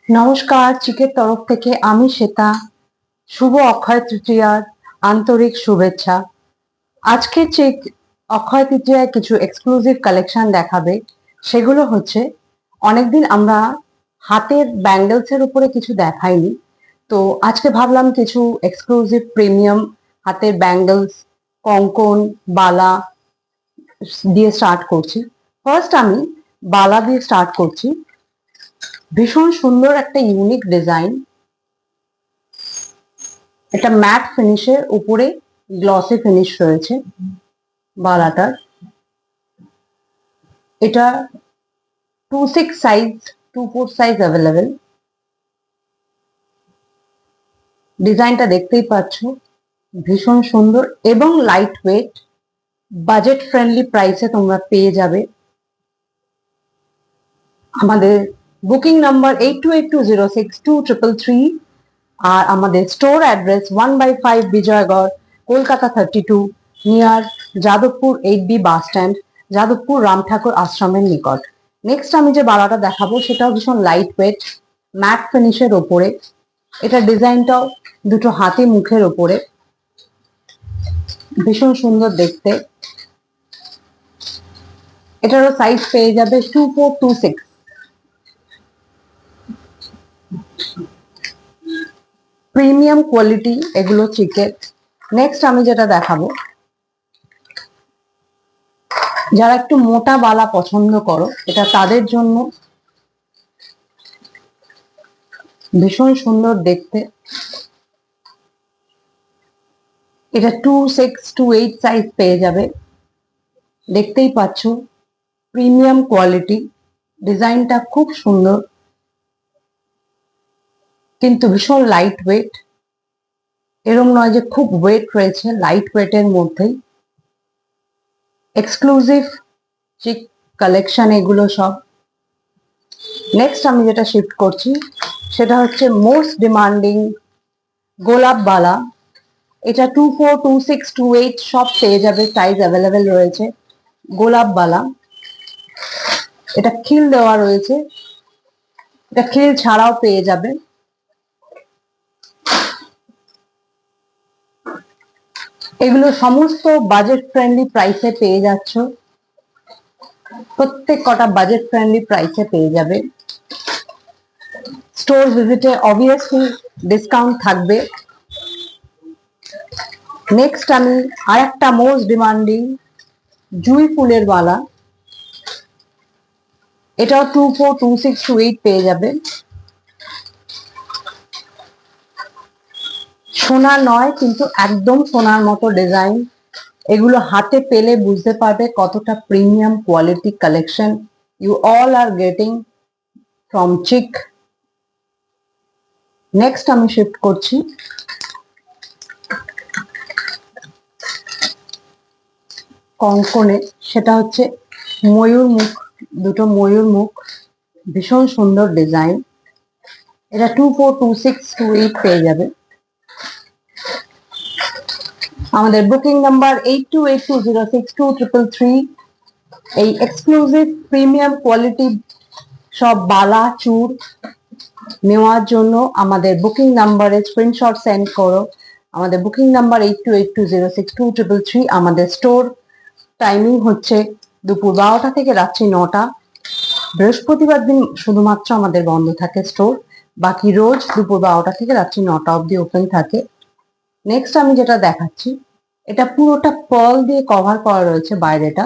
নমস্কার, চিকের তরফ থেকে আমি শ্বেতা। শুভ অক্ষয় তৃতীয়ার আন্তরিক শুভেচ্ছা। আজকে চিক অক্ষয় তৃতীয়ায় কিছু এক্সক্লুসিভ কালেকশন দেখাবে। সেগুলো হচ্ছে, অনেকদিন আমরা হাতের ব্যাঙ্গেলস এর উপরে কিছু দেখাইনি, তো আজকে ভাবলাম কিছু এক্সক্লুসিভ প্রিমিয়াম হাতের ব্যাঙ্গেলস, কঙ্কন, বালা দিয়ে স্টার্ট করছি। ফার্স্ট আমি বালা দিয়ে স্টার্ট করছি। ভীষণ সুন্দর একটা ইউনিক ডিজাইন। এটা ম্যাট ফিনিশের উপরে গ্লসি ফিনিশ রয়েছে বালাটার। এটা 2/6 সাইজ, 2/4 সাইজ অ্যাভেলেবেল। ডিজাইনটা দেখতেই পাচ্ছ, ভীষণ সুন্দর এবং লাইট ওয়েট। বাজেট ফ্রেন্ডলি প্রাইসে তোমরা পেয়ে যাবে। আমাদের বুকিং নাম্বার 8282062333 আর আমাদের store address 1/5 Bijoygarh, Kolkata 32, near Jadavpur 8B bus stand, Jadavpur Ram Thakur আশ্রমের নিকট। নেক্সট আমি যে বালাটা দেখাবো সেটাও ভীষণ লাইট ওয়েট, ম্যাট ফিনিশের ওপরে। এটা ডিজাইনটাও দুটো হাতি মুখের ওপরে, ভীষণ সুন্দর দেখতে। এটারও সাইজ পেয়ে যাবে 2426। প্রিমিয়াম কোয়ালিটি এগুলো চিকের। নেক্সট আমি যেটা দেখাবো, যারা একটু মোটা বালা পছন্দ করো, এটা তাদের জন্য। ভীষণ সুন্দর দেখতে। এটা 2628 সাইজ পেয়ে যাবে। দেখতেই পাচ্ছ, প্রিমিয়াম কোয়ালিটি। ডিজাইনটা খুব সুন্দর কিন্তু ভীষণ লাইট ওয়েট। এরম নয় যে খুব ওয়েট রয়েছে, লাইট ওয়েটের মধ্যেই। এক্সক্লুসিভ চিক কালেকশন এগুলো সব। নেক্সট আমি যেটা শিফট করছি সেটা হচ্ছে মোস্ট ডিমান্ডিং গোলাপ বালা। এটা 242628 সব পেয়ে যাবে, সাইজ অ্যাভেলেবেল রয়েছে। গোলাপ বালা, এটা খিল দেওয়া রয়েছে, এটা খিল ছাড়াও পেয়ে যাবে। এগুলো সমস্ত বাজেট ফ্রেন্ডলি প্রাইসে পেয়ে যাচ্ছ। প্রত্যেক কটা বাজেট ফ্রেন্ডলি প্রাইসে পেয়ে যাবে। স্টোর ভিজিটে অবভিয়াসলি ডিসকাউন্ট থাকবে। নেক্সট আমি আরেকটা মোস্ট ডিমান্ডিং জুঁই ফুলের মালা। এটাও 242628 পেয়ে যাবে। সোনা নয় কিন্তু একদম সোনার মতো ডিজাইন। এগুলো হাতে পেলে বুঝতে পারবে কতটা premium quality collection you all are getting from chic. Next আমি শিফট করছি কঙ্কনে। সেটা হচ্ছে ময়ূর মুখ, দুটো ময়ূর মুখ, ভীষণ সুন্দর ডিজাইন। এটা 242628 পেয়ে যাবে। আমাদের বুকিং নাম্বার 8282062333। এই এক্সক্লুসিভ প্রিমিয়াম কোয়ালিটি সব বালা চূড় নেওয়ার জন্য আমাদের বুকিং নাম্বারে স্ক্রিনশট সেন্ড করো। আমাদের বুকিং নাম্বার 8282062333। আমাদের স্টোর টাইমিং হচ্ছে দুপুর 12টা থেকে রাত্রি 9টা। বৃহস্পতিবার দিন শুধুমাত্র আমাদের বন্ধ থাকে স্টোর, বাকি রোজ দুপুর 12টা থেকে রাত্রি 9টা অবধি ওপেন থাকে। নেক্সট আমি যেটা দেখাচ্ছি, এটা পুরোটা পার্ল দিয়ে কভার করা রয়েছে বাইরেটা,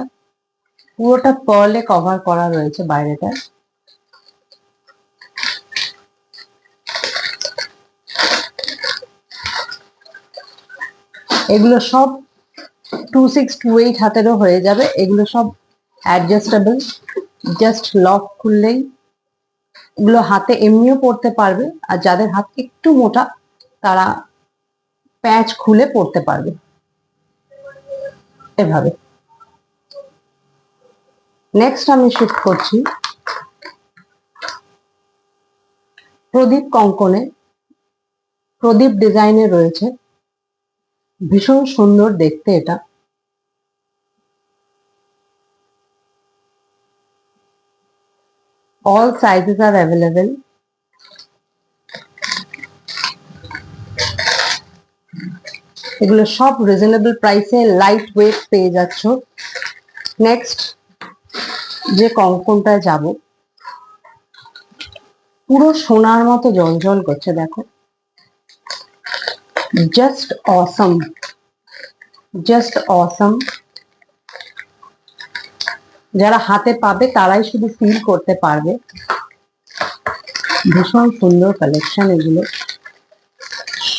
পুরোটা পার্লে কভার করা রয়েছে বাইরেটা। এগুলো সব 2628 হাতেরও হয়ে যাবে। এগুলো সব অ্যাডজাস্টেবল, জাস্ট লক খুললেই। এগুলো হাতে এমনিও পরতে পারবে, আর যাদের হাত একটু মোটা তারা প্যাচ খুলে পরতে পারবে এভাবে। নেক্সট আমি শিফট করছি প্রদীপ কঙ্কনে। প্রদীপ ডিজাইনে রয়েছে, ভীষণ সুন্দর দেখতে এটা। অল সাইজেস আর অ্যাভেলেবেল। এগুলো সব রিজনেবল প্রাইসে লাইট ওয়েট পেয়ে যাচ্ছ। নেক্সট যে কঙ্কনটা যাব, পুরো সোনার মতো জলজল করছে, দেখো, জাস্ট অসম, জাস্ট অসম। যারা হাতে পাবে তারাই শুধু ফিল করতে পারবে। ভীষণ সুন্দর কালেকশন এগুলো,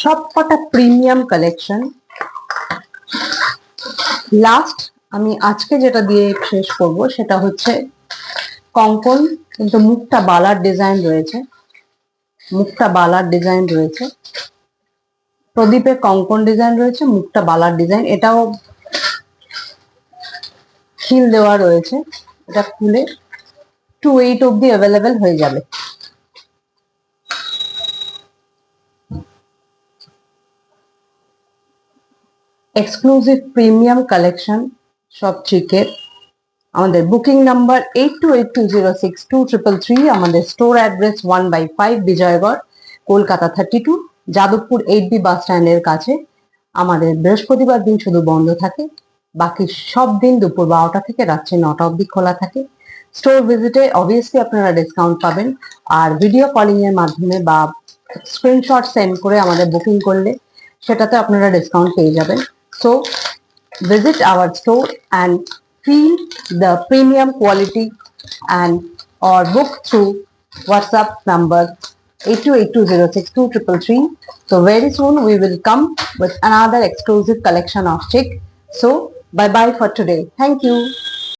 সবকটা প্রিমিয়াম কালেকশন। লাস্ট আমি আজকে যেটা দিয়ে শেষ করব সেটা হচ্ছে কঙ্কন, কিন্তু মুখটা বালার ডিজাইন রয়েছে, মুখটা বালার ডিজাইন রয়েছে, প্রদীপের কঙ্কন ডিজাইন রয়েছে, মুখটা বালার ডিজাইন, এটাও খিল দেওয়া রয়েছে। এটা খুলে 2/8 অব্দি অ্যাভেলেবেল হয়ে যাবে। এক্সক্লুসিভ প্রিমিয়াম কালেকশন সব চিকের। আমাদের বুকিং নাম্বার 8282062333, আমাদের store address 1/5 Bijoygarh, Kolkata 32, Jadavpur 8B বাস স্ট্যান্ডের কাছে। আমাদের বৃহস্পতিবার দিন শুধু বন্ধ থাকে, বাকি সব দিন দুপুর 12টা থেকে রাত্রি 9টা অবধি খোলা থাকে। স্টোর ভিজিটে অবভিয়াসলি আপনারা ডিসকাউন্ট পাবেন, আর ভিডিও কলিং এর মাধ্যমে বা স্ক্রিনশট সেন্ড করে আমাদের বুকিং করলে সেটাতে আপনারা ডিসকাউন্ট পেয়ে যাবেন। So visit our store and feel the premium quality and or book through WhatsApp number 8282062333. So very soon we will come with another exclusive collection of chic. So bye bye for today. Thank you.